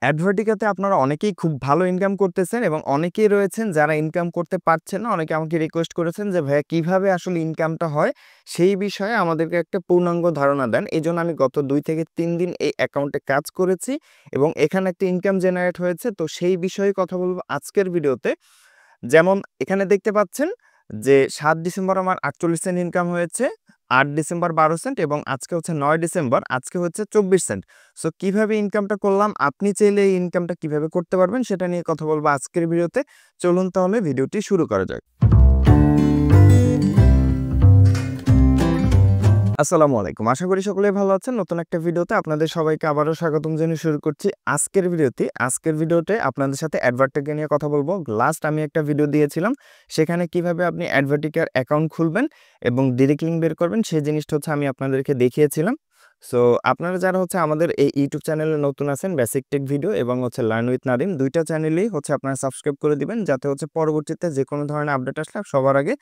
অ্যাডভার্টিকাতে আপনারা অনেকেই খুব ভালো ইনকাম করতেছেন এবং অনেকেই রয়েছেন যারা ইনকাম করতে পারছেন না। অনেকে আমাকে রিকোয়েস্ট করেছেন যে ভাইয়া কিভাবে আসলে ইনকামটা হয় সেই বিষয়ে আমাদেরকে একটা পূর্ণাঙ্গ ধারণা দেন। এজন্য আমি গত ২ থেকে ৩ দিন এই অ্যাকাউন্টে কাজ করেছি এবং এখানে একটা ইনকাম জেনারেট হয়েছে। তো সেই বিষয়ে কথা বলব আজকের ভিডিওতে। যেমন এখানে দেখতে পাচ্ছেন যে ৭ ডিসেম্বর আমার ৪৮ সেন্ট ইনকাম হয়েছে, ৮ ডিসেম্বর ১২ সেন্ট এবং আজকে হচ্ছে ৯ ডিসেম্বর আজকে হচ্ছে ২৪ সেন্ট। সো কিভাবে ইনকামটা করলাম, আপনি চাইলে এই ইনকামটা কিভাবে করতে পারবেন সেটা নিয়ে কথা বলবো আজকের ভিডিওতে। চলুন তাহলে ভিডিওটি শুরু করা যাক। আসসালামু আলাইকুম। আশা করি সকলেই ভালো আছেন। নতুন একটা ভিডিওতে আপনাদের সবাইকে আবারও স্বাগতম জানিয়ে শুরু করছি আজকের ভিডিওতে আপনাদের সাথে অ্যাডভার্টিকা নিয়ে কথা বলবো। লাস্ট আমি একটা ভিডিও দিয়েছিলাম। সেখানে কিভাবে আপনি অ্যাডভার্টিকার অ্যাকাউন্ট খুলবেন এবং ডিরেক্ট লিংক বের করবেন সেই জিনিসটা হচ্ছে আমি আপনাদেরকে দেখিয়েছিলাম। সো আপনারা যারা হচ্ছে আমাদের এই ইউটিউব চ্যানেলে নতুন আছেন, বেসিক টেক ভিডিও এবং হচ্ছে লার্ন উইথ নাদিম ২ টা চ্যানেলেই হচ্ছে আপনারা সাবস্ক্রাইব করে দিবেন যাতে হচ্ছে পরবর্তীতে যেকোনো ধরনের আপডেট আসলে সবার আগে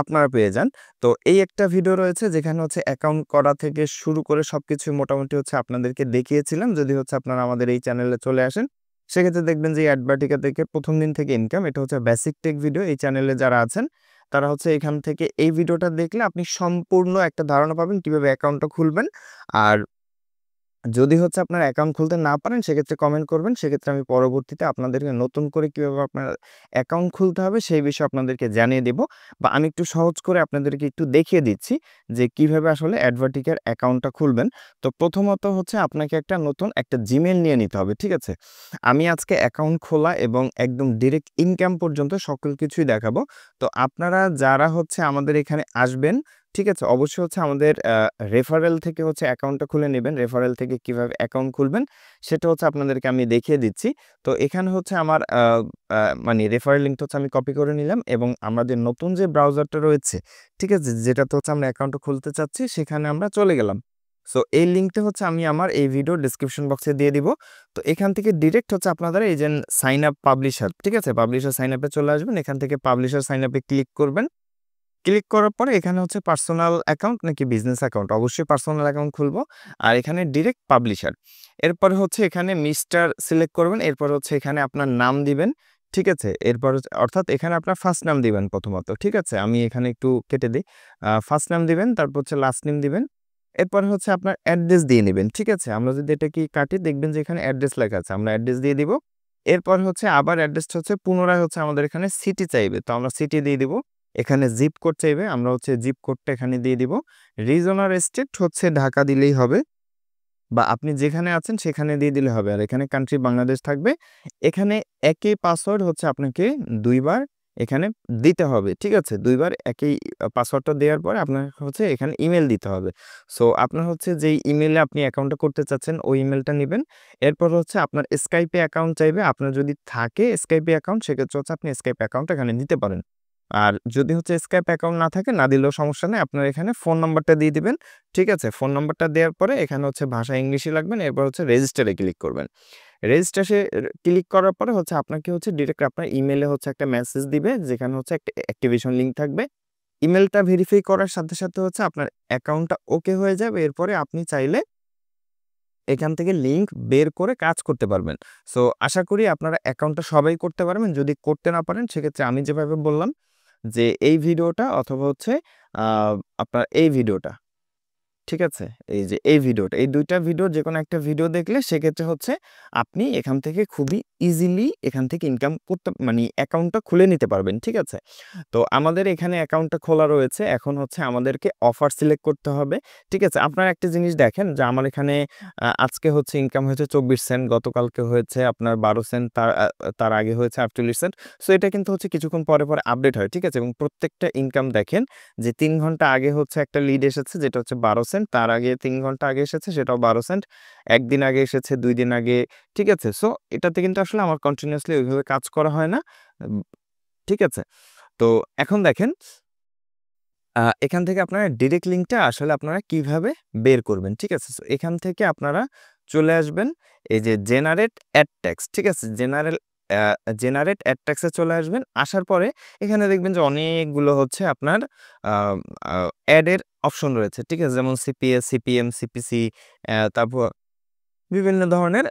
আপনারা পেয়ে যান। তো এই একটা ভিডিও রয়েছে যেখানে হচ্ছে অ্যাকাউন্ট করা থেকে শুরু করে সবকিছু মোটামুটি হচ্ছে আপনাদেরকে দেখিয়েছিলাম। যদি হচ্ছে আপনারা আমাদের এই চ্যানেলে চলে আসেন, সেক্ষেত্রে দেখবেন যে অ্যাডভার্টিকা থেকে ১ম দিন থেকে ইনকাম। এটা হচ্ছে বেসিক টেক ভিডিও। এই চ্যানেলে যারা আছেন তারা হচ্ছে এখান থেকে এই ভিডিওটা দেখলে আপনি সম্পূর্ণ একটা ধারণা পাবেন কিভাবে অ্যাকাউন্টটা খুলবেন। আর যদি হচ্ছে আপনার অ্যাকাউন্ট খুলতে না পারেন সেক্ষেত্রে কমেন্ট করবেন। সেক্ষেত্রে আমি পরবর্তীতে আপনাদেরকে নতুন করে কিভাবে আপনার অ্যাকাউন্ট খুলতে হবে সেই বিষয়ে আপনাদেরকে জানিয়ে দেব বা আমি একটু সহজ করে আপনাদেরকে একটু দেখিয়ে দিচ্ছি যে কিভাবে আসলে অ্যাডভার্টিকার অ্যাকাউন্টটা খুলবেন। তো প্রথমত হচ্ছে আপনাকে একটা নতুন একটা জিমেইল নিয়ে নিতে হবে। ঠিক আছে? আমি আজকে অ্যাকাউন্ট খোলা এবং একদম ডিরেক্ট ইনকাম পর্যন্ত সকল কিছুই দেখাবো। তো আপনারা যারা হচ্ছে আমাদের এখানে আসবেন, ঠিক আছে? অবশ্যই হচ্ছে আমাদের রেফারেল থেকে হচ্ছে অ্যাকাউন্টটা খুলে নিবেন। রেফারেল থেকে কিভাবে অ্যাকাউন্ট খুলবেন সেটা হচ্ছে আপনাদেরকে আমি দেখিয়ে দিচ্ছি। তো এখানে হচ্ছে আমার মানে রেফারেল লিঙ্কটা হচ্ছে আমি কপি করে নিলাম এবং আমাদের নতুন যে ব্রাউজারটা রয়েছে, ঠিক আছে? যেটাতে হচ্ছে আমরা অ্যাকাউন্টটা খুলতে চাচ্ছি সেখানে আমরা চলে গেলাম। সো এই লিঙ্কটা হচ্ছে আমি আমার এই ভিডিওর ডেসক্রিপশন বক্সে দিয়ে দিব। তো এখান থেকে ডিরেক্ট হচ্ছে আপনারা এই যে সাইন আপ পাবলিশার, ঠিক আছে? পাবলিশার সাইন আপে চলে আসবেন। এখান থেকে পাবলিশার সাইন আপে ক্লিক করবেন। ক্লিক করার পরে এখানে হচ্ছে পার্সোনাল অ্যাকাউন্ট নাকি বিজনেস অ্যাকাউন্ট, অবশ্যই পার্সোনাল অ্যাকাউন্ট খুলবো। আর এখানে ডিরেক্ট পাবলিশার। এরপরে হচ্ছে এখানে মিস্টার সিলেক্ট করবেন। এরপর হচ্ছে এখানে আপনার নাম দিবেন। ঠিক আছে? এরপর অর্থাৎ এখানে আপনার ফার্স্ট নাম দিবেন প্রথমত। ঠিক আছে? আমি এখানে একটু কেটে দেই। ফার্স্ট নাম দিবেন, তারপর হচ্ছে লাস্ট নেম দিবেন। এরপরে হচ্ছে আপনার অ্যাড্রেস দিয়ে নিবেন। ঠিক আছে? আমরা যদি এটা কি কাটি দেখবেন যে এখানে অ্যাড্রেস লেখা আছে। আমরা অ্যাড্রেস দিয়ে দিব। এরপর হচ্ছে আবার অ্যাড্রেসটা হচ্ছে পুনরায় হচ্ছে আমাদের এখানে সিটি চাইবে। তো আমরা সিটি দিয়ে দিব। এখানে জিপ কোড চাইবে, আমরা হচ্ছে জিপ কোডটা এখানে দিয়ে দিব। রিজন আর স্টেট হচ্ছে ঢাকা দিলেই হবে বা আপনি যেখানে আছেন সেখানে দিয়ে দিলে হবে। আর এখানে কান্ট্রি বাংলাদেশ থাকবে। এখানে একই পাসওয়ার্ড হচ্ছে আপনাকে ২ বার এখানে দিতে হবে। ঠিক আছে? ২ বার একই পাসওয়ার্ডটা দেওয়ার পরে আপনার হচ্ছে এখানে ইমেইল দিতে হবে। সো আপনার হচ্ছে যেই ইমেইলে আপনি অ্যাকাউন্টটা করতে চাচ্ছেন ওই ইমেইলটা নিবেন। এরপর হচ্ছে আপনার স্কাইপে অ্যাকাউন্ট চাইবে। আপনার যদি থাকে স্কাইপে অ্যাকাউন্ট সেক্ষেত্রে হচ্ছে আপনি স্কাইপ অ্যাকাউন্টটা এখানে দিতে পারেন। আর যদি হচ্ছে স্কাইপ অ্যাকাউন্ট না থাকে, না দিলেও সমস্যা নেই। আপনার এখানে ফোন নাম্বারটা দিয়ে দিবেন। ঠিক আছে? ফোন নাম্বারটা দেওয়ার পরে এখানে হচ্ছে ভাষা ইংলিশই লাগবেন। এরপর হচ্ছে রেজিস্টারে ক্লিক করবেন। রেজিস্ট্রেশে ক্লিক করার পরে হচ্ছে আপনাকে হচ্ছে ডিরেক্ট আপনার ইমেইলে হচ্ছে একটা মেসেজ দিবে যেখানে হচ্ছে একটা অ্যাক্টিভেশন লিঙ্ক থাকবে। ইমেইলটা ভেরিফাই করার সাথে, সাথে হচ্ছে আপনার অ্যাকাউন্টটা ওকে হয়ে যাবে। এরপরে আপনি চাইলে এখান থেকে লিঙ্ক বের করে কাজ করতে পারবেন। সো আশা করি আপনারা অ্যাকাউন্টটা সবাই করতে পারবেন। যদি করতে না পারেন সেক্ষেত্রে আমি যেভাবে বললাম যে এই ভিডিওটা অথবা হচ্ছে আ আপনার এই ভিডিওটা, ঠিক আছে? এই যে এই ভিডিওটা, এই ২ টা ভিডিওর যেকোনো একটা ভিডিও দেখলে সেক্ষেত্রে হচ্ছে আপনি এখান থেকে খুবই ইজিলি এখান থেকে ইনকাম করতে মানে অ্যাকাউন্টটা খুলে নিতে পারবেন। ঠিক আছে? তো আমাদের এখানে অ্যাকাউন্টটা খোলা রয়েছে। এখন হচ্ছে আমাদেরকে অফার সিলেক্ট করতে হবে। ঠিক আছে? আপনারা একটা জিনিস দেখেন যে আমার এখানে আজকে হচ্ছে ইনকাম হয়েছে ২৪ সেন্ট, গতকালকে হয়েছে আপনার ১২ সেন্ট, তার আগে হয়েছে ৪৮ সেন্ট। সো এটা কিন্তু হচ্ছে কিছুক্ষণ পরে, পরে আপডেট হয়। ঠিক আছে? এবং প্রত্যেকটা ইনকাম দেখেন যে ৩ ঘন্টা আগে হচ্ছে একটা লিড এসেছে যেটা হচ্ছে ১২ সেন্ট, তার আগে ৩ ঘন্টা আগে এসেছে সেটাও ১২ সেন্ট, ১ দিন আগে এসেছে, ২ দিন আগে। ঠিক আছে? সো এটাতে কিন্তু আসলে আমার কন্টিনিউয়াসলি ওইভাবে কাজ করা হয় না। উম ঠিক আছে? তো এখন দেখেন এখান থেকে আপনারা ডিরেক্ট লিঙ্কটা আসলে আপনারা কিভাবে বের করবেন। ঠিক আছে? সো এখান থেকে আপনারা চলে আসবেন এই যে জেনারেট অ্যাড টেক্সট, ঠিক আছে? জেনারেট অ্যাড টেক্সট এ চলে আসবেন। আসার পরে এখানে দেখবেন যে অনেকগুলো হচ্ছে আপনার আ আ অ্যাড এর অপশন রয়েছে। ঠিক আছে? যেমন সিপিএস, সিপিএম, সিপিসি, তারপর বিভিন্ন ধরনের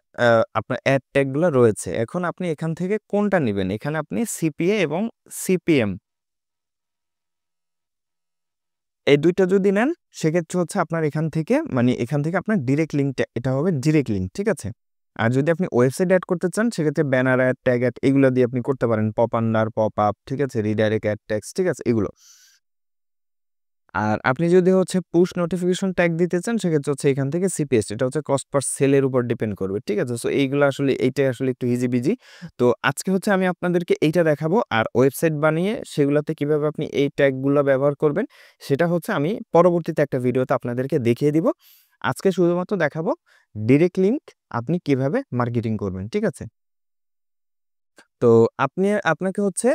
আপনার অ্যাড ট্যাগগুলো রয়েছে। এখন আপনি এখান থেকে কোনটা নিবেন? এখানে আপনি সিপিএ এবং সিপিএম এই ২ টা যদি নেন, সেক্ষেত্রে হচ্ছে আপনার এখান থেকে আপনার ডিরেক্ট লিঙ্কটা এটা হবে ডিরেক্ট লিঙ্ক, ঠিক আছে? আর যদি আপনি ওয়েবসাইট এড করতে চান, সেক্ষেত্রে ব্যানার এড, ট্যাগ এড এগুলো দিয়ে আপনি করতে পারেন। পপ আন্ডার, পপ আপ, ঠিক আছে? রিডাইরেক্ট এড টেক্সট, ঠিক আছে? এগুলো। আর আপনি যদি হচ্ছে পুশ নোটিফিকেশন ট্যাগ দিতে চান, সেক্ষেত্রে হচ্ছে এখান থেকে সিপিএস এটা হচ্ছে কস্ট পার সেল এর উপর ডিপেন্ড করবে, ঠিক আছে? সো এইগুলো আসলে এইটাই আসলে একটু ইজি-বিজি। তো আজকে হচ্ছে আমি আপনাদেরকে এইটা দেখাবো। আর ওয়েবসাইট বানিয়ে সেগুলাতে কিভাবে আপনি এই ট্যাগগুলো ব্যবহার করবেন, সেটা হচ্ছে আমি পরবর্তীতে একটা ভিডিওতে আপনাদেরকে দেখিয়ে দিব। আজকে শুধুমাত্র দেখাবো ডিরেক্ট লিঙ্ক আপনি কিভাবে মার্কেটিং করবেন, ঠিক আছে? তো আপনাকে হচ্ছে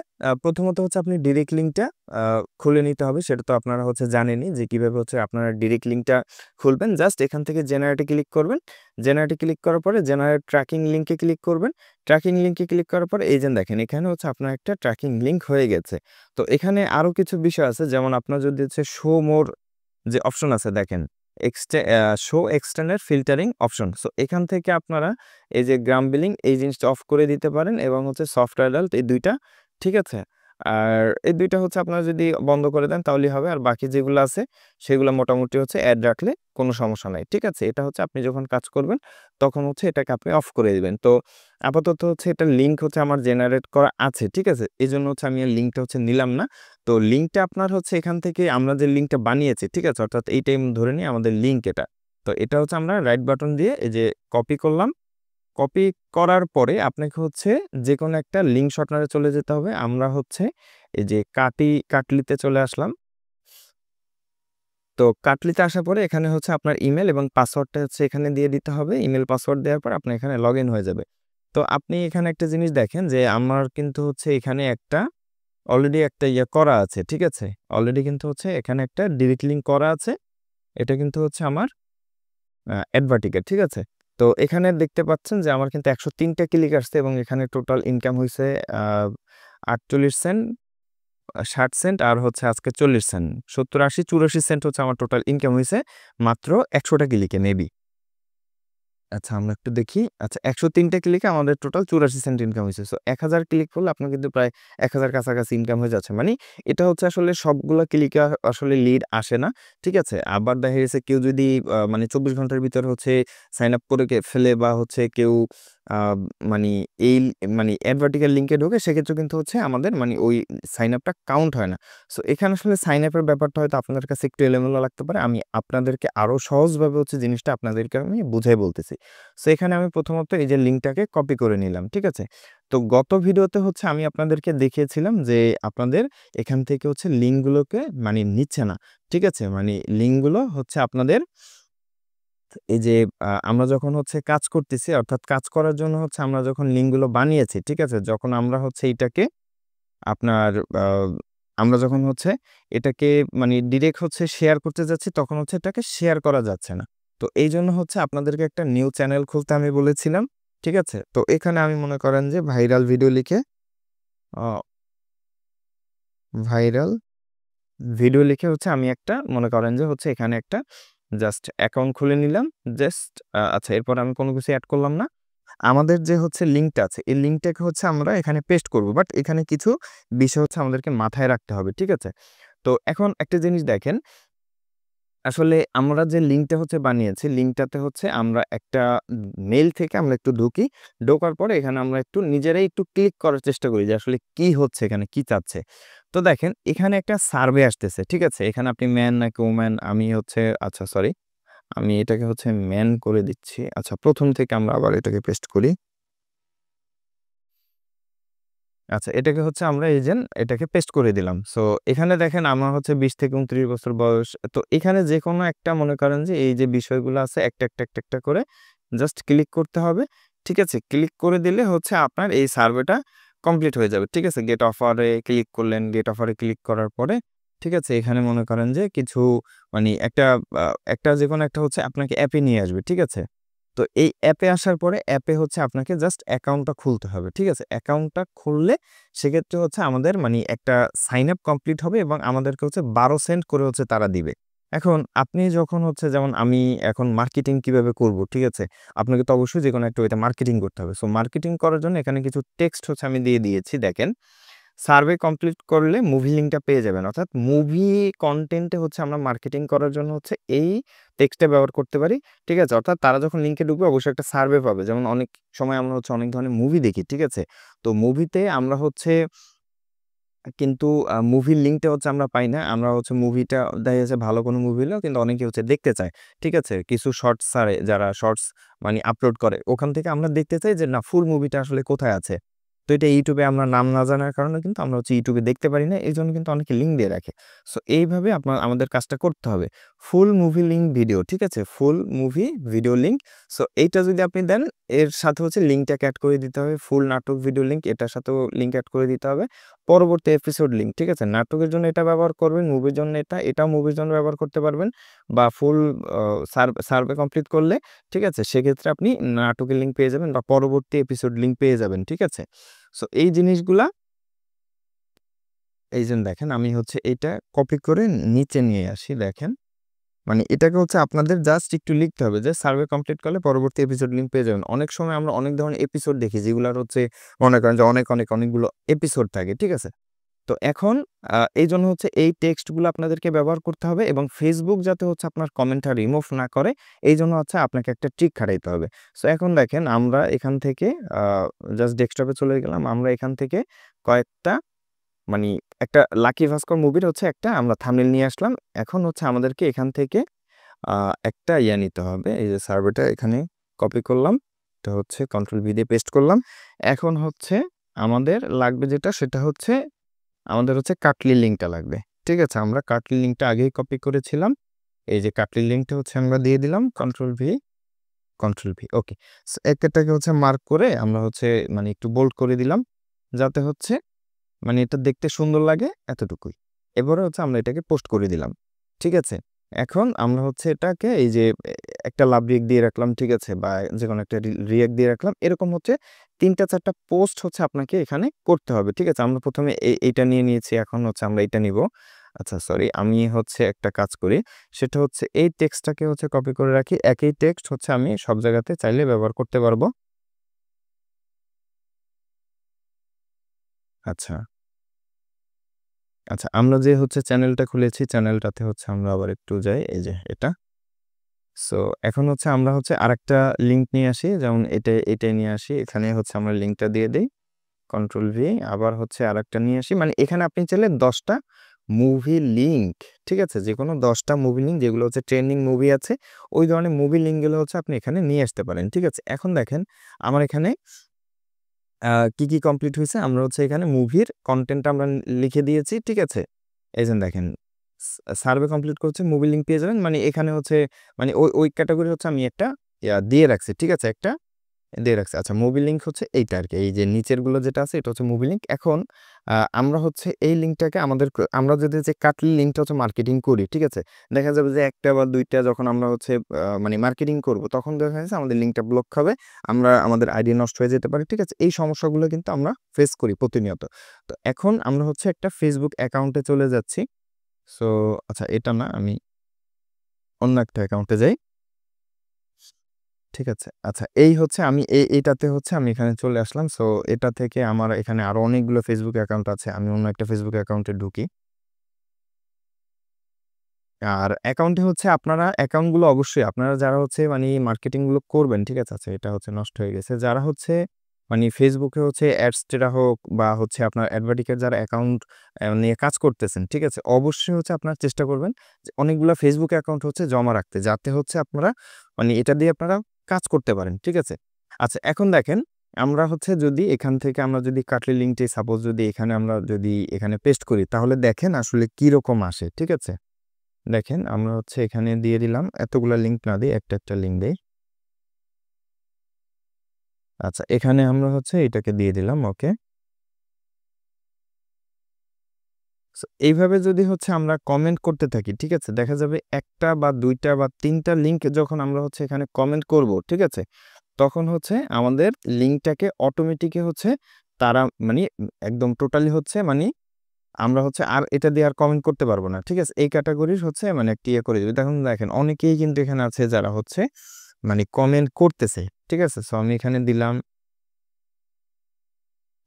প্রথমত হচ্ছে আপনি ডিরেক্ট লিঙ্কটা আ খুলে নিতে হবে। সেটা তো আপনারা হচ্ছে জানেনই যে কিভাবে হচ্ছে আপনারা ডিরেক্ট লিঙ্কটা খুলবেন। জাস্ট এখান থেকে জেনারেট এ ক্লিক করবেন। জেনারেট এ ক্লিক করার পরে জেনারেট ট্র্যাকিং লিঙ্কে ক্লিক করবেন। ট্র্যাকিং লিঙ্কে ক্লিক করার পরে এই যে দেখেন এখানে হচ্ছে আপনার একটা ট্র্যাকিং লিঙ্ক হয়ে গেছে। তো এখানে আরো কিছু বিষয় আছে, যেমন আপনার যদি হচ্ছে শো মোর যে অপশন আছে দেখেন, show external filtering option. So এখান থেকে আপনারা এই যে গ্রাম বিলিং এই জিনিসটা অফ করে দিতে পারেন এবং হচ্ছে সফট অ্যাডাল্ট এই ২ টা, ঠিক আছে? আর এই ২ টা হচ্ছে আপনারা যদি বন্ধ করে দেন তাহলেই হবে। আর বাকি যেগুলো আছে সেগুলো মোটামুটি হচ্ছে এড রাখলে কোনো সমস্যা নাই, ঠিক আছে? এটা হচ্ছে আপনি যখন কাজ করবেন তখন হচ্ছে এটাকে আপনি অফ করে দিবেন। তো আপাতত হচ্ছে এটার লিঙ্ক হচ্ছে আমার জেনারেট করা আছে, ঠিক আছে? এজন্য হচ্ছে আমি আর লিঙ্কটা হচ্ছে নিলাম না। তো লিঙ্কটা আপনার হচ্ছে এখান থেকে আমরা যে লিঙ্কটা বানিয়েছি, ঠিক আছে? অর্থাৎ এইটাই ধরে নিই আমাদের লিঙ্ক এটা। তো এটা হচ্ছে আমরা রাইট বাটন দিয়ে এই যে কপি করলাম। কপি করার পরে আপনাকে হচ্ছে যেকোনো একটা লিঙ্ক শর্টনারে চলে যেতে হবে। আমরা হচ্ছে এই যে কাটলিতে চলে আসলাম। তো কাটলিতে আসার পরে এখানে হচ্ছে আপনার ইমেল এবং পাসওয়ার্ডটা হচ্ছে এখানে দিয়ে দিতে হবে। ইমেল পাসওয়ার্ড দেওয়ার পর আপনার এখানে লগইন হয়ে যাবে। তো আপনি এখানে একটা জিনিস দেখেন যে আমার কিন্তু হচ্ছে এখানে একটা অলরেডি একটা করা আছে, ঠিক আছে? অলরেডি কিন্তু হচ্ছে এখানে একটা ডিরেক্ট লিঙ্ক করা আছে। এটা কিন্তু হচ্ছে আমার অ্যাডভার্টিকা, ঠিক আছে? তো এখানে দেখতে পাচ্ছেন যে আমার কিন্তু ১০৩ টা ক্লিক আসছে এবং এখানে টোটাল ইনকাম হইছে আ ৪৮ সেন্ট, ৬০ সেন্ট আর হচ্ছে আজকে ৪০ সেন্ট। ৭০, ৮০, ৮৪ সেন্ট হচ্ছে আমার টোটাল ইনকাম হইছে মাত্র ১০০ টা ক্লিকে মেবি। আচ্ছা আমরা একটু দেখি। আচ্ছা ১০৩ টা ক্লিকে আমাদের টোটাল ৮৪ সেন্ট ইনকাম হইছে। সো ১০০০ ক্লিক করলে আপনার কিন্তু প্রায় ১০০০ কাছাকাছি ইনকাম হয়ে যাচ্ছে। মানে এটা হচ্ছে আসলে সবগুলা ক্লিকে আসলে লিড আসে না। ঠিক আছে? আবার দেখা গেছে কেউ যদি মানে ২৪ ঘন্টার ভিতরে হচ্ছে সাইন আপ করে ফেলে বা হচ্ছে কেউ আ মানি এই মানে অ্যাড লিঙ্কে ঢোকে, সেক্ষেত্রে কিন্তু হচ্ছে আমাদের মানে ওই সাইন আপটা কাউন্ট হয় না। সো এখানে আসলে সাইন আপ এর ব্যাপারটা হয়তো আপনাদের কাছে একটু এলোমেলো লাগতে পারে। আমি আপনাদেরকে আরো সহজভাবে হচ্ছে জিনিসটা আপনাদেরকে আমি বুঝাই বলতেছি। সো এখানে আমি প্রথমত এই যে লিঙ্কটাকে কপি করে নিলাম। ঠিক আছে? তো গত ভিডিওতে হচ্ছে আমি আপনাদেরকে দেখিয়েছিলাম যে আপনাদের এখান থেকে হচ্ছে লিঙ্কগুলোকে মানে নিচ্ছে না। ঠিক আছে? মানে লিঙ্কগুলো হচ্ছে আপনাদের এই যে আমরা যখন হচ্ছে কাজ করতেছি, অর্থাৎ কাজ করার জন্য হচ্ছে আমরা যখন লিঙ্কগুলো বানিয়েছি, ঠিক আছে? যখন আমরা হচ্ছে এইটাকে আপনার আ আমরা যখন হচ্ছে এটাকে মানে ডিরেক্ট হচ্ছে শেয়ার করতে যাচ্ছি, তখন হচ্ছে এটাকে শেয়ার করা যাচ্ছে না। তো এইজন্য হচ্ছে আপনাদেরকে একটা নিউ চ্যানেল খুলতে আমি বলেছিলাম। ঠিক আছে? তো এখানে আমি মনে করেন যে ভাইরাল ভিডিও লিখে আ ভাইরাল ভিডিও লিখে হচ্ছে আমি একটা মনে করেন যে হচ্ছে এখানে একটা জাস্ট অ্যাকাউন্ট খুলে নিলাম। জাস্ট আচ্ছা এরপর আমি কোনো কিছু এড করলাম না। আমাদের যে হচ্ছে লিঙ্কটা আছে, এই লিঙ্কটাকে হচ্ছে আমরা এখানে পেস্ট করব। বাট এখানে কিছু বিষয় হচ্ছে আমাদেরকে মাথায় রাখতে হবে। ঠিক আছে? তো এখন একটা জিনিস দেখেন, আসলে আমরা যে লিঙ্কটা হচ্ছে বানিয়েছি, লিঙ্কটাতে হচ্ছে আমরা একটা মেইল থেকে আমরা একটু ঢুকি। ঢোকার পরে এখানে আমরা একটু নিজেরাই একটু ক্লিক করার চেষ্টা করি যে আসলে কি হচ্ছে এখানে, কি চাচ্ছে। তো দেখেন এখানে একটা সার্ভে আসতেছে। ঠিক আছে? এখানে আপনি ম্যান নাকি ওম্যান আমি হচ্ছে আচ্ছা সরি। আমি এটাকে হচ্ছে ম্যান করে দিচ্ছি। আচ্ছা ১ম থেকে আমরা আবার এটাকে পেস্ট করি। আচ্ছা এটাকে হচ্ছে আমরা এটাকে পেস্ট করে দিলাম। সো এখানে দেখেন আমার হচ্ছে ২০ থেকে ২৯ বছর বয়স। তো এখানে যেকোনো একটা মনে করেন যে এই যে বিষয়গুলো আছে একটা করে জাস্ট ক্লিক করতে হবে। ঠিক আছে? ক্লিক করে দিলে হচ্ছে আপনার এই সার্ভেটা কমপ্লিট হয়ে যাবে। ঠিক আছে? গেট অফারে ক্লিক করলেন। গেট অফারে ক্লিক করার পরে ঠিক আছে? এখানে মনে করেন যে কিছু মানে আ একটা যেকোনো একটা হচ্ছে আপনাকে অ্যাপে নিয়ে আসবে। ঠিক আছে? তো এই অ্যাপে আসার পরে অ্যাপে হচ্ছে আপনাকে জাস্ট অ্যাকাউন্টটা খুলতে হবে। ঠিক আছে? অ্যাকাউন্টটা খুললে সেক্ষেত্রে হচ্ছে আমাদের মানি একটা সাইন আপ কমপ্লিট হবে এবং আমাদেরকে হচ্ছে ১২ সেন্ট করে হচ্ছে তারা দিবে। এখন আপনি যখন হচ্ছে যেমন আমি এখন মার্কেটিং কিভাবে করব, ঠিক আছে? আপনাকে তো অবশ্যই যেকোনো একটা ওয়েতে মার্কেটিং করতে হবে। সো মার্কেটিং করার জন্য এখানে কিছু টেক্সট হচ্ছে আমি দিয়ে দিয়েছি। দেখেন, সার্ভে কমপ্লিট করলে মুভি লিঙ্কটা পেয়ে যাবেন। অর্থাৎ মুভি কনটেন্টে হচ্ছে আমরা মার্কেটিং করার জন্য হচ্ছে এই টেক্সটটা ব্যবহার করতে পারি। ঠিক আছে? অর্থাৎ তারা যখন লিঙ্কে ঢুকবে অবশ্যই একটা সার্ভে পাবে। যেমন অনেক সময় আমরা হচ্ছে অনেক ধরনের মুভি দেখি। ঠিক আছে? তো মুভিতে আমরা হচ্ছে কিন্তু মুভির লিঙ্কটা হচ্ছে আমরা পাই না। আমরা হচ্ছে মুভিটা দেখা যাচ্ছে ভালো কোনো মুভি হলেও কিন্তু অনেকে হচ্ছে দেখতে চায়। ঠিক আছে? কিছু শর্টস ছাড়ে, যারা শর্টস মানে আপলোড করে। ওখান থেকে আমরা দেখতে চাই যে না, ফুল মুভিটা আসলে কোথায় আছে। তো এটা YouTube এ আমরা নাম না জানার কারণে কিন্তু আমরা হচ্ছে YouTube এ দেখতে পারি না। এজন্য কিন্তু অনেকে লিঙ্ক দিয়ে রাখে। সো এইভাবে আমাদের কাজটা করতে হবে। ফুল মুভি লিঙ্ক ভিডিও, ঠিক আছে? Full movie video link. So এইটা যদি আপনি দেন, এর সাথে হচ্ছে লিঙ্কটাকে এড করে দিতে হবে। ফুল নাটক ভিডিও লিঙ্ক, এটার সাথেও লিঙ্ক এড করে দিতে হবে। পরবর্তী এপিসোড লিঙ্ক, ঠিক আছে? নাটকের জন্য এটা ব্যবহার করবেন, মুভির জন্য এটাও মুভির জন্য ব্যবহার করতে পারবেন, বা ফুল সার্ভে কমপ্লিট করলে, ঠিক আছে, সেক্ষেত্রে আপনি নাটকের লিঙ্ক পেয়ে যাবেন বা পরবর্তী এপিসোড লিঙ্ক পেয়ে যাবেন। ঠিক আছে? সো এই জিনিসগুলা, এই যে দেখেন আমি হচ্ছে এটা কপি করে নিচে নিয়ে আসি। দেখেন, মানে এটাকে হচ্ছে আপনাদের জাস্ট একটু লিখতে হবে যে সার্ভে কমপ্লিট করলে পরবর্তী এপিসোড লিঙ্ক পেয়ে যাবেন। অনেক সময় আমরা অনেক ধরনের এপিসোড দেখি যেগুলোর হচ্ছে মনে করেন যে অনেকগুলো এপিসোড থাকে। ঠিক আছে? তো এখন এইজন্য হচ্ছে এই টেক্সটগুলো আপনাদেরকে ব্যবহার করতে হবে, এবং Facebook যাতে হচ্ছে আপনার কমেন্টটা রিমুভ না করে, এইজন্য হচ্ছে আপনাকে একটা ট্রিক খাটাইতে হবে। সো এখন দেখেন, আমরা এখান থেকে জাস্ট ডেস্কটপে চলে গেলাম। আমরা এখান থেকে কয়েকটা মানি একটা লাকি ভাস্কর মুভির হচ্ছে একটা আমরা থাম্বনেইল নিয়ে আসলাম। এখন হচ্ছে আমাদেরকে এখান থেকে একটা নিতে হবে। এই যে সার্ভেটা এখানে কপি করলাম। এটা হচ্ছে কন্ট্রোল ভি দিয়ে পেস্ট করলাম। এখন হচ্ছে আমাদের লাগবে যেটা, সেটা হচ্ছে আমাদের হচ্ছে কাটলি লিঙ্কটা লাগবে। ঠিক আছে? আমরা কাটলি লিঙ্কটা আগেই কপি করেছিলাম। এই যে কাটলি লিঙ্কটা হচ্ছে আমরা দিয়ে দিলাম কন্ট্রোল ভি, কন্ট্রোল ভি। ওকে। সো এটাকে হচ্ছে মার্ক করে আমরা হচ্ছে মানে একটু বোল্ড করে দিলাম, যাতে হচ্ছে মানে এটা দেখতে সুন্দর লাগে, এতটুকুই। এবারে হচ্ছে আমরা এটাকে পোস্ট করে দিলাম। ঠিক আছে? এখন আমরা হচ্ছে এটাকে এই যে একটা লাভ রিয়েক্ট দিয়ে রাখলাম, ঠিক আছে? বা যেকোনো একটা রিয়েক্ট দিয়ে রাখলাম। এরকম হচ্ছে ৩টা-৪টা পোস্ট হচ্ছে আপনাকে এখানে করতে হবে। ঠিক আছে? আমরা ১ম এ এইটা নিয়ে নিয়েছি। এখন হচ্ছে আমরা এইটা নিবো। আচ্ছা সরি, আমি হচ্ছে একটা কাজ করি। সেটা হচ্ছে এই টেক্সটটাকে হচ্ছে কপি করে রাখি। একই টেক্সট হচ্ছে আমি সব জায়গাতে চাইলে ব্যবহার করতে পারবো। আচ্ছা। আচ্ছা, আমরা যে হচ্ছে চ্যানেলটা খুলেছি, চ্যানেলটাতে হচ্ছে আমরা আবার একটু যাই। এই যে এটা। সো এখন হচ্ছে আমরা হচ্ছে আরেকটা লিঙ্ক নিয়ে আসি। যেমন এটাই নিয়ে আসি। এখানে হচ্ছে আমরা লিঙ্কটা দিয়ে দেই। Control V. আবার হচ্ছে আরেকটা নিয়ে আসি। মানে এখানে আপনি চাইলে ১০ টা মুভি লিঙ্ক, ঠিক আছে? যেকোনো ১০ টা মুভি লিঙ্ক যেগুলো হচ্ছে ট্রেন্ডিং মুভি আছে, ওই ধরনের মুভি লিঙ্কগুলো হচ্ছে আপনি এখানে নিয়ে আসতে পারেন। ঠিক আছে? এখন দেখেন, আমার এখানে আ কি কমপ্লিট হইছে? আমরা হচ্ছে এখানে মুভির কনটেন্টটা আমরা লিখে দিয়েছি। ঠিক আছে? এই যে দেখেন, সার্ভে কমপ্লিট করছে, মুভি লিঙ্ক পেয়ে যাবেন। মানে এখানে হচ্ছে মানে ওই ক্যাটেগরি হচ্ছে আমি একটা দিয়ে রাখছি। ঠিক আছে? একটা দিয়ে রাখছি। আচ্ছা, মুভি লিঙ্ক হচ্ছে এইটা আরকি। এই যে নিচের গুলো যেটা আছে এটা হচ্ছে মুভি লিঙ্ক। এখন আমরা হচ্ছে এই লিঙ্কটাকে আমরা যদি যে কাটলি লিঙ্কটা হচ্ছে মার্কেটিং করি, ঠিক আছে? দেখা যাবে যে ১ টা বা ২ টা যখন আমরা হচ্ছে মানে মার্কেটিং করব, তখন দেখা যাচ্ছে আমাদের লিঙ্কটা ব্লক খাবে। আমাদের আইডি নষ্ট হয়ে যেতে পারে। ঠিক আছে? এই সমস্যাগুলো কিন্তু আমরা ফেস করি প্রতিনিয়ত। তো এখন আমরা হচ্ছে একটা Facebook অ্যাকাউন্টে চলে যাচ্ছি। সো আচ্ছা, এটা না, আমি অন্য একটা অ্যাকাউন্টে যাই। ঠিক আছে? আচ্ছা, এই হচ্ছে আমি এইটাতে হচ্ছে আমি এখানে চলে আসলাম। সো এটা থেকে আমার এখানে আরো অনেকগুলো Facebook অ্যাকাউন্ট আছে। আমি অন্য একটা Facebook অ্যাকাউন্টে ঢুকি। আর অ্যাকাউন্টে হচ্ছে আপনারা অ্যাকাউন্টগুলো অবশ্যই আপনারা যারা হচ্ছে মানে মার্কেটিং গুলো করবেন, ঠিক আছে? আচ্ছা, এটা হচ্ছে নষ্ট হয়ে গেছে। যারা হচ্ছে মানে Facebook এ হচ্ছে অ্যাডস টেরা হোক বা হচ্ছে আপনার অ্যাডভার্টিকের যারা অ্যাকাউন্ট নিয়ে কাজ করতেছেন, ঠিক আছে? অবশ্যই হচ্ছে আপনারা চেষ্টা করবেন যে অনেকগুলা Facebook অ্যাকাউন্ট হচ্ছে জমা রাখতে। যাতে হচ্ছে আপনারা মানে এটা দিয়ে আপনারা কাজ করতে পারেন। ঠিক আছে? আচ্ছা, এখন দেখেন, আমরা হচ্ছে যদি এখান থেকে আমরা যদি কাটলি লিঙ্কটি সাপোজ যদি এখানে পেস্ট করি, তাহলে দেখেন আসলে কিরকম আসে। ঠিক আছে? দেখেন, আমরা হচ্ছে এখানে দিয়ে দিলাম। এতগুলা লিঙ্ক না দিয়ে একটা লিঙ্ক দেই। আচ্ছা, এখানে আমরা হচ্ছে এটাকে দিয়ে দিলাম। ওকে। সো এইভাবে যদি হচ্ছে আমরা কমেন্ট করতে থাকি, ঠিক আছে? দেখা যাবে ১ টা বা ২ টা বা ৩ টা লিঙ্ক যখন আমরা হচ্ছে এখানে কমেন্ট করব, ঠিক আছে? তখন হচ্ছে আমাদের লিঙ্কটাকে অটোমেটিক হচ্ছে তারা মানি একদম টোটালি হচ্ছে মানি আমরা হচ্ছে আর এটা দিয়ে আর কমেন্ট করতে পারবো না, ঠিক আছে? এই ক্যাটাগরির হচ্ছে মানে একটা ইয়ে করে দিবে। দেখেন অনেকেই কিন্তু এখানে আছে যারা হচ্ছে মানে কমেন্ট করতেছে, ঠিক আছে? সো আমি এখানে দিলাম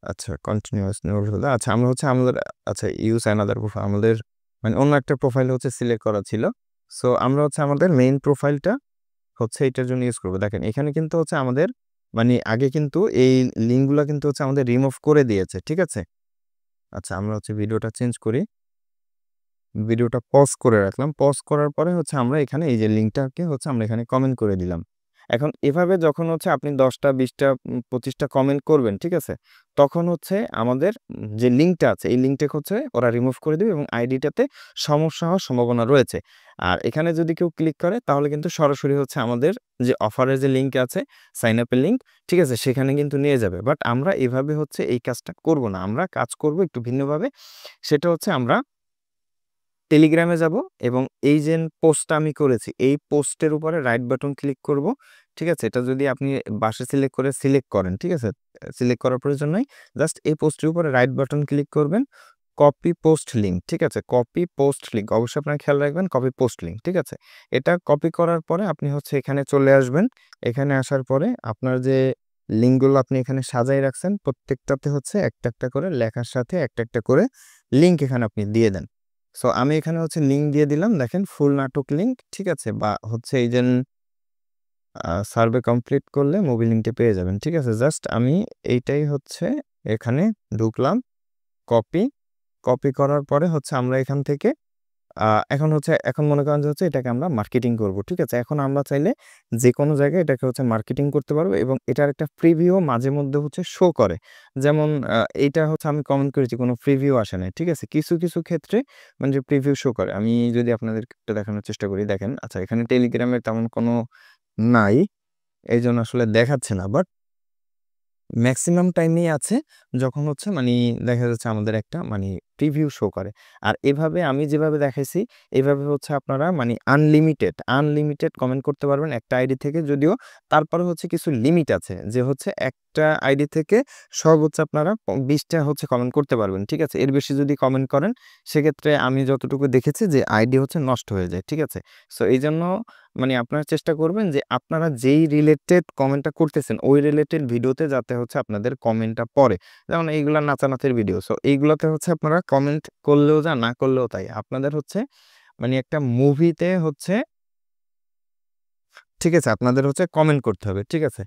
আচ্ছা কন্টিনিউয়াস নিউজ আচ্ছা আমরা হচ্ছে আমাদের আচ্ছা ইউজ অ্যানাদার প্রোফাইল আমাদের মানে অন্য একটা প্রোফাইল হচ্ছে সিলেক্ট করা ছিল। সো আমরা হচ্ছে আমাদের মেইন প্রোফাইলটা হচ্ছে এটার জন্য ইউজ করব। দেখেন এখানে কিন্তু হচ্ছে আমাদের মানে আগে কিন্তু এই লিঙ্কগুলা কিন্তু হচ্ছে আমাদের রিমুভ করে দিয়েছে, ঠিক আছে? আচ্ছা আমরা হচ্ছে ভিডিওটা চেঞ্জ করি। ভিডিওটা পজ করে রাখলাম। পজ করার পরে হচ্ছে আমরা এখানে এই যে লিঙ্কটাকে হচ্ছে আমরা এখানে কমেন্ট করে দিলাম। এখন এভাবে যখন হচ্ছে আপনি ১০ টা ২০ টা ২৫ টা কমেন্ট করবেন, ঠিক আছে? তখন হচ্ছে আমাদের যে লিঙ্কটা আছে এই লিঙ্কটাকে হচ্ছে ওরা রিমুভ করে দিবে এবং আইডিটাতে সমস্যা হওয়ার সম্ভাবনা রয়েছে। আর এখানে যদি কেউ ক্লিক করে তাহলে কিন্তু সরাসরি হচ্ছে আমাদের যে অফারের যে লিঙ্ক আছে, সাইন আপ এর লিঙ্ক, ঠিক আছে? সেখানে কিন্তু নিয়ে যাবে। বাট আমরা এভাবে হচ্ছে এই কাজটা করব না। আমরা কাজ করব একটু ভিন্নভাবে। সেটা হচ্ছে আমরা টেলিগ্রামে যাব এবং এই যে পোস্টটা আমি করেছি, এই পোস্টের উপরে রাইট বাটন ক্লিক করব। ঠিক আছে? এটা যদি আপনি বাসে সিলেক্ট করেন, ঠিক আছে? সিলেক্ট করার প্রয়োজন নাই। জাস্ট এই পোস্টের উপরে রাইট বাটন ক্লিক করবেন। কপি পোস্ট লিঙ্ক, ঠিক আছে? কপি পোস্ট লিঙ্ক অবশ্যই আপনারা খেয়াল রাখবেন কপি পোস্ট লিঙ্ক, ঠিক আছে? এটা কপি করার পরে আপনি হচ্ছে এখানে চলে আসবেন। এখানে আসার পরে আপনার যে লিঙ্কগুলো আপনি এখানে সাজায় রাখছেন প্রত্যেকটাতে হচ্ছে একটা করে লেখার সাথে একটা করে লিঙ্ক এখানে আপনি দিয়ে দেন। সো আমি এখানে হচ্ছে লিঙ্ক দিয়ে দিলাম। দেখেন ফুল নাটক লিঙ্ক, ঠিক আছে? বা হচ্ছে এই যে সার্ভে কমপ্লিট করলে মুভি লিঙ্কটা পেয়ে যাবেন। ঠিক আছে? জাস্ট আমি এইটাই হচ্ছে এখানে ঢুকলাম। কপি, কপি করার পরে হচ্ছে আমরা এখান থেকে এখন মনে করেন যে হচ্ছে এটাকে আমরা মার্কেটিং করব। ঠিক আছে? এখন আমরা চাইলে যেকোনো জায়গায় এটাকে হচ্ছে মার্কেটিং করতে পারবো এবং এটার একটা প্রিভিউ মাঝে মধ্যে হচ্ছে শো করে। যেমন এইটা হচ্ছে আমি কমেন্ট করেছি কোনো প্রিভিউ আসে নাই। ঠিক আছে? কিছু ক্ষেত্রে মানে যে প্রিভিউ শো করে। আমি যদি আপনাদেরকে একটু দেখানোর চেষ্টা করি দেখেন। আচ্ছা এখানে টেলিগ্রামের তেমন কোনো নাই। এইজন্য আসলে দেখাচ্ছে না। বাট মেক্সিমাম টাইমেই আছে যখন হচ্ছে মানি দেখা যাচ্ছে আমাদের একটা মানি প্রিভিউ শো করে। আর এভাবে আমি যেভাবে দেখাইছি এভাবে হচ্ছে আপনারা মানি আনলিমিটেড কমেন্ট করতে পারবেন একটা আইডি থেকে যদিও তারপরে হচ্ছে কিছু লিমিট আছে যে হচ্ছে একটা আইডি থেকে সর্বোচ্চ আপনারা ২০ টা হচ্ছে কমেন্ট করতে পারবেন। ঠিক আছে? এর বেশি যদি কমেন্ট করেন সেক্ষেত্রে আমি যতটুকু দেখেছি যে আইডি হচ্ছে নষ্ট হয়ে যায়। ঠিক আছে? সো এইজন্য মানে আপনারা চেষ্টা করবেন যে আপনারা যেই রিলেটেড কমেন্টটা করতেছেন ওই রিলেটেড ভিডিওতে যাতে হচ্ছে আপনাদের কমেন্টটা পড়ে। যেমন এইগুলা নাচানাচির ভিডিও। সো এইগুলাতে হচ্ছে আপনারা কমেন্ট করলেও যা না করলেও তাই। আপনাদের হচ্ছে মানে একটা মুভিতে হচ্ছে ঠিক আছে? আপনাদের হচ্ছে কমেন্ট করতে হবে। ঠিক আছে?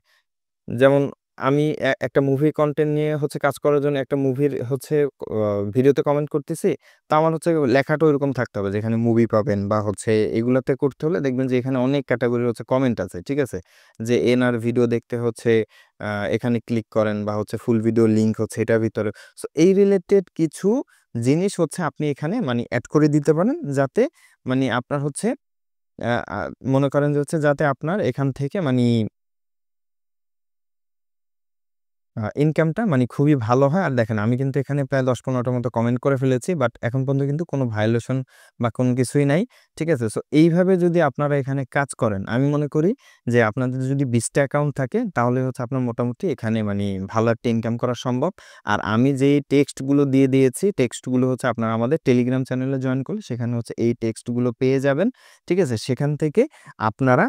যেমন আমি একটা মুভি কনটেন্ট নিয়ে হচ্ছে কাজ করার জন্য একটা মুভির হচ্ছে আ ভিডিওতে কমেন্ট করতেছি। তো আমার হচ্ছে লেখাটা ওইরকম থাকতে হবে যেখানে মুভি পাবেন বা হচ্ছে এগুলাতে করতে হলে দেখবেন যে এখানে অনেক ক্যাটেগরির হচ্ছে কমেন্ট আছে। ঠিক আছে? যে এনার ভিডিও দেখতে হচ্ছে আ এখানে ক্লিক করেন বা হচ্ছে ফুল ভিডিও লিঙ্ক হচ্ছে এটার ভিতরে। সো এই রিলেটেড কিছু জিনিস হচ্ছে আপনি এখানে মানি এড করে দিতে পারেন যাতে মানি আপনার হচ্ছে আ আ মনে করেন যে হচ্ছে যাতে আপনার এখান থেকে মানি ইনকামটা মানে খুবই ভালো হয়। আর দেখেন আমি কিন্তু এখানে প্রায় ১০-১৫ টার মতো কমেন্ট করে ফেলেছি। বাট এখন পর্যন্ত কিন্তু কোনো ভায়োলেশন বা কোনো কিছুই নাই। ঠিক আছে? সো এইভাবে যদি আপনারা এখানে কাজ করেন, আমি মনে করি যে আপনাদের যদি ২০ টা অ্যাকাউন্ট থাকে তাহলে হচ্ছে আপনার মোটামুটি এখানে মানি ভালো একটা ইনকাম করা সম্ভব। আর আমি যেই টেক্সটগুলো দিয়ে দিয়েছি, টেক্সটগুলো হচ্ছে আপনারা আমাদের টেলিগ্রাম চ্যানেলে জয়েন করলে সেখানে হচ্ছে এই টেক্সটগুলো পেয়ে যাবেন। ঠিক আছে? সেখান থেকে আপনারা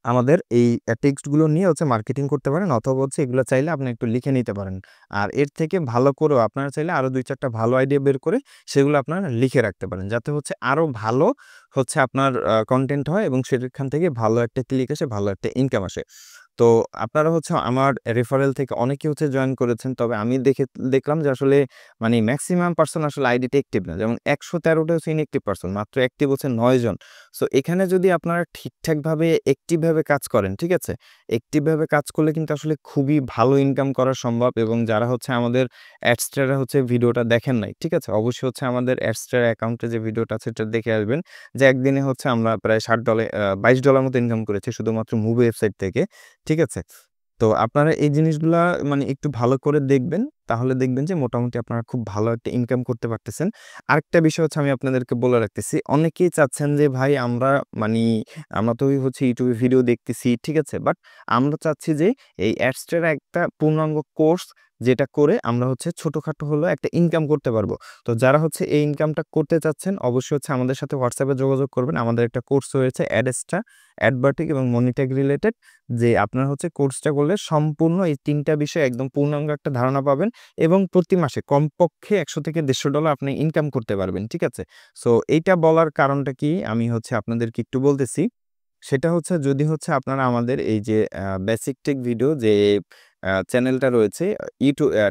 আমাদের এই টেক্সটগুলো নিয়ে হচ্ছে মার্কেটিং করতে পারেন অথবা হচ্ছে এগুলো চাইলে আপনি একটু লিখে নিতে পারেন। আর এর থেকে ভালো করেও আপনারা চাইলে আরো ২-৪ টা ভালো আইডিয়া বের করে সেগুলো আপনারা লিখে রাখতে পারেন। যাতে হচ্ছে আরো ভালো হচ্ছে আপনার কনটেন্ট হয় এবং সেখান থেকে ভালো একটা ক্লিক আসে, ভালো একটা ইনকাম আসে। তো আপনারা হচ্ছে আমার রেফারেল থেকে অনেকে হচ্ছে জয়েন করেছেন। তবে আমি দেখলাম যে আসলে মানে মেক্সিমাম পারসন আসলে আইডিতে অ্যাক্টিভ না। যেমন ১১৩ টা হচ্ছে ইনঅ্যাক্টিভ পারসন। মাত্র অ্যাক্টিভ হচ্ছে ৯ জন। সো এখানে যদি আপনারা ঠিকঠাকভাবে অ্যাক্টিভ ভাবে কাজ করেন, ঠিক আছে? অ্যাক্টিভ ভাবে কাজ করলে কিন্তু আসলে খুবই ভালো ইনকাম করা সম্ভব এবং যারা হচ্ছে আমাদের অ্যাডস্টারা হচ্ছে ভিডিওটা দেখেন নাই, ঠিক আছে? অবশ্যই হচ্ছে আমাদের অ্যাডস্টার অ্যাকাউন্টে যে ভিডিওটা আছে সেটা দেখে আসবেন। যে একদিনে হচ্ছে আমরা প্রায় $২২ মতো ইনকাম করেছি শুধুমাত্র মুভি ওয়েবসাইট থেকে। ঠিক আছে? তো আপনারা এই জিনিসগুলা মানে একটু ভালো করে দেখবেন তাহলে দেখবেন যে মোটামুটি আপনারা খুব ভালো একটা ইনকাম করতে পারতেছেন। আরেকটা বিষয় হচ্ছে আমি আপনাদেরকে বলে রাখতেছি, অনেকেই চাচ্ছেন যে ভাই আমরা তো হচ্ছে ইউটিউবে ভিডিও দেখতেছি, ঠিক আছে? বাট আমরা চাচ্ছি যে এই অ্যাডসটার একটা পূর্ণাঙ্গ কোর্স যেটা করে আমরা হচ্ছে ছোটখাটো হলেও একটা ইনকাম করতে পারবো। তো যারা হচ্ছে এই ইনকামটা করতে চাচ্ছেন অবশ্যই হচ্ছে আমাদের সাথে হোয়াটসঅ্যাপে যোগাযোগ করবেন। আমাদের একটা কোর্স রয়েছে অ্যাডস্টা, অ্যাডভার্টিং এবং মনিট্যাগ রিলেটেড, যে আপনারা হচ্ছে কোর্সটা করলে সম্পূর্ণ এই ৩টা বিষয়ে একদম পূর্ণাঙ্গ একটা ধারণা পাবেন এবং প্রতি মাসে কমপক্ষে $১০০ থেকে $১৫০ আপনি ইনকাম করতে পারবেন, ঠিক আছে? সো এইটা বলার কারণটা কি আমি হচ্ছে আপনাদেরকে একটু বলতেছি। সেটা হচ্ছে যদি হচ্ছে আপনারা আমাদের এই যে বেসিক টেক ভিডিও যে চ্যানেলটা রয়েছে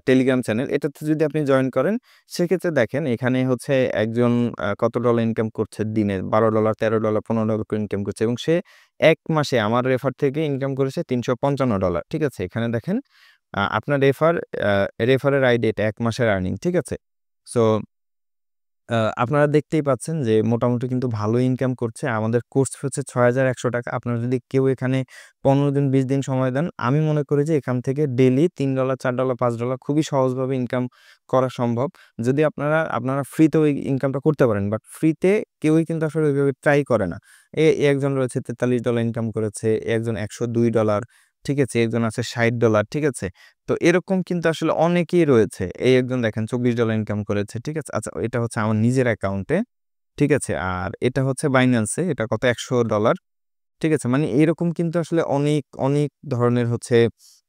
টেলিগ্রাম চ্যানেল, এটাতে যদি আপনি জয়েন করেন সেক্ষেত্রে দেখেন এখানে হচ্ছে একজন কত ডলার ইনকাম করছে দিনে $১২, $১৩, $১৫ করে ইনকাম করছে এবং সে ১ মাসে আমার রেফার থেকে ইনকাম করেছে $৩৫৫, ঠিক আছে? এখানে দেখেন আপনার রেফারের আইডি এটা ১ মাসের আর্নিং, ঠিক আছে? সো আপনারা দেখতেই পাচ্ছেন যে মোটামুটি কিন্তু ভালো ইনকাম করছে। আমাদের কোর্স ফি হচ্ছে ৳৬,১০০। আপনারা যদি কেউ এখানে ১৫ দিন ২০ দিন সময় দেন, আমি মনে করি যে এখান থেকে ডেইলি $৩, $৪, $৫ খুবই সহজভাবে ইনকাম করা সম্ভব। যদি আপনারা ফ্রিতেও এই ইনকামটা করতে পারেন। বাট ফ্রিতে কেউই কিন্তু আসলে ওইভাবে ট্রাই করে না। একজন রয়েছে $৪৩ ইনকাম করেছে, একজন $১০২, ঠিক আছে? একজন আছে $৬০, ঠিক আছে? তো এরকম কিন্তু আসলে অনেকেই রয়েছে। এই একজন দেখেন $২৪ ইনকাম করেছে, ঠিক আছে? আচ্ছা, এটা হচ্ছে আমার নিজের অ্যাকাউন্টে, ঠিক আছে? আর এটা হচ্ছে Binance এ, এটা কত $১০০, ঠিক আছে? মানে এরকম কিন্তু আসলে অনেক ধরনের হচ্ছে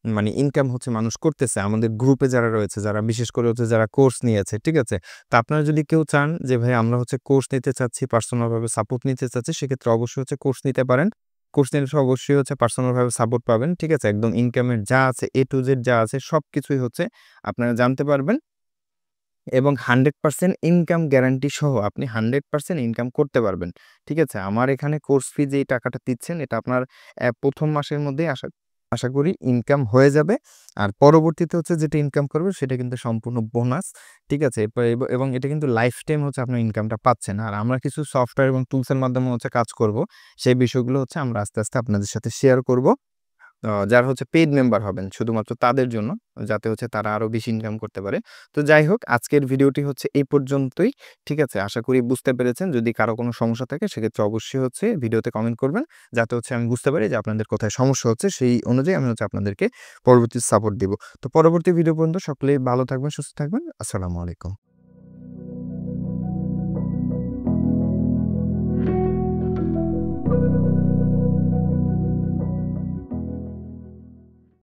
মানে ইনকাম হচ্ছে মানুষ করতেছে। আমাদের গ্রুপে যারা রয়েছে, যারা বিশেষ করে হচ্ছে যারা কোর্স নিয়েছে, ঠিক আছে? তো আপনারা যদি কেউ চান যে ভাই আমরা হচ্ছে কোর্স নিতে চাচ্ছি, পার্সোনাল ভাবে সাপোর্ট নিতে চাচ্ছি, সেক্ষেত্রে অবশ্যই হচ্ছে কোর্স নিতে পারেন। কোর্স নিলে অবশ্যই হচ্ছে পার্সোনাল ভাবে সাপোর্ট পাবেন, ঠিক আছে? একদম ইনকামের যা আছে A to Z যা আছে সবকিছুই হচ্ছে আপনারা জানতে পারবেন এবং 100% ইনকাম গ্যারান্টি সহ আপনি 100% ইনকাম করতে পারবেন, ঠিক আছে? আমার এখানে কোর্স ফি যেই টাকাটা দিচ্ছেন এটা আপনার ১ম মাসের মধ্যেই আশা আশা করি ইনকাম হয়ে যাবে। আর পরবর্তীতে হচ্ছে যেটা ইনকাম করবে সেটা কিন্তু সম্পূর্ণ বোনাস, ঠিক আছে? এবং এটা কিন্তু লাইফ টাইম হচ্ছে আপনার ইনকামটা পাচ্ছেন। আর আমরা কিছু সফটওয়্যার এবং টুলস এর মাধ্যমে হচ্ছে কাজ করব। সেই বিষয়গুলো হচ্ছে আমরা আস্তে আপনাদের সাথে শেয়ার করব। যারা হচ্ছে পেইড মেম্বার হবেন শুধুমাত্র তাদের জন্য, যাতে হচ্ছে তারা আরো বেশি ইনকাম করতে পারে। তো যাই হোক, আজকের ভিডিওটি হচ্ছে এই পর্যন্তই। ঠিক আছে? আশা করি বুঝতে পেরেছেন। যদি কারো কোনো সমস্যা থাকে সেক্ষেত্রে অবশ্যই হচ্ছে ভিডিওতে কমেন্ট করবেন। যাতে হচ্ছে আমি বুঝতে পারি যে আপনাদের কোথায় সমস্যা হচ্ছে। সেই অনুযায়ী আমি হচ্ছে আপনাদেরকে পরবর্তী সাপোর্ট দিব। তো পরবর্তী ভিডিও পর্যন্ত সকলেই ভালো থাকবেন, সুস্থ থাকবেন। আসসালামু আলাইকুম।